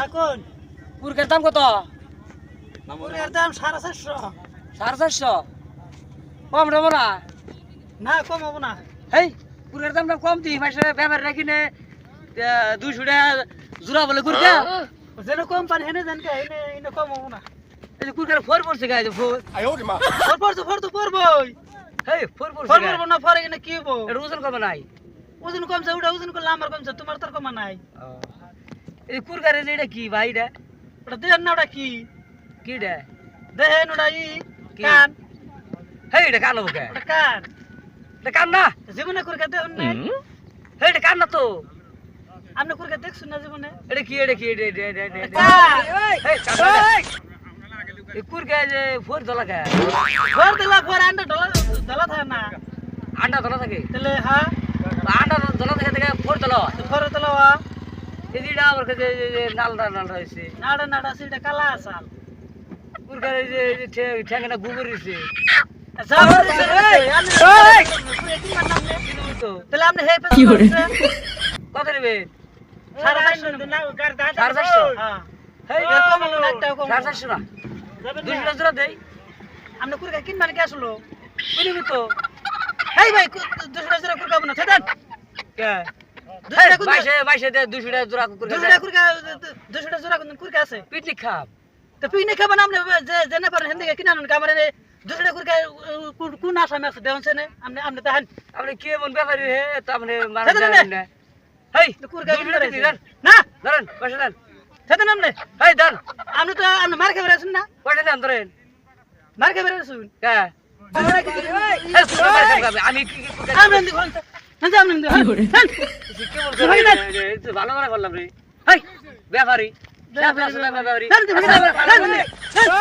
এখন কুরকের দাম কত? পুরের দাম 450 450 কম দেবো না? না কম হবো না হেই কুরকের দামটা কম দিই মাসে ব্যাপার রাখি নে 200 টাকা জোড়া বলে কুরকা যেন কোম্পানি হেনে জান কে হেনে ইনে কম হবো না এই যে কুরকের ফোর পড়ছে গায়ে ফোর ফর তো পড়বই হেই ফোর পড়ছে ফর পড়বো না ফরে কিনে কি হবো এটা ওজন কম নাই ওজন কমছে ওটা ওজন করলে আমার কমছে তোমার তোর কমা নাই এই কুরকারে যে এটা কি ভাই এটা ওটা দেন না ওটা কি কি এটা দেন ওটা ই কি? কান হেই এটা কান হবে ওটা কান এটা কান না জীবনে করে দেন নাই হেই এটা কান না তো আপনি করে দেখছুন না জীবনে এটা কি এটা কান হেই কান না এই কুরকা যে ফোর দলা কা ফর দিলা ফর আন্ডা ডলা থাকে না আন্ডা দলা থাকে তাহলে হ্যাঁ আন্ডা দলা থাকে থেকে ফোর দলা ফর দিলা এই যে আমার কাছে যে নালদা হয়েছে নাড়া নাড়া সেটা কালা আসাল কুরকারে যে ঠ্যাঙ্গা গুবর দিছে তো তাহলে আপনি হে কি করে? কত নেবে সাড়ে 500 না গার দাঁত 450 হ্যাঁ হেই এরকম একটা কম 450 না 200 জোড়া দেই আপনি কুরকা কিনবেন কি আসলো বুঝবি তো এই ভাই 200 টাকা কুরকা না ছেড়েন কে 200 টাকা কুরকা বাইশে দে 200 টাকা জোড়া কুরকা 200 টাকা কুরকা 200 টাকা জোড়া কুরকা আছে পিকনিক খাব তো পিনে খাবেন আপনি যে জেনে পারেন হেন থেকে কিনা আনুন কামারে 200 টাকা কুরকা কোন আসামে আছে দেওছেন আপনি আপনি তাহান আপনি কি এমন ব্যাপারী হে তো আপনি মারা ছেড়ে দেন যাবেন না হেই কুরকা কুরকা কিনবেন দেন না ধরেন পয়সা দেন ছেড়েন আপনি হেই দেন আপনি তো আপনি মার খাবার আছেন না পয়সা দেন ধরেন মার খাবার আছেন কে হেই কুরকা মারা খাবে আমি কি কুরকা আপনি দেখুন না আপনি দেখুন কি বলছেন এই তো ভালো করে বললাম রে হেই ব্যাপারী ব্যাপারী দেন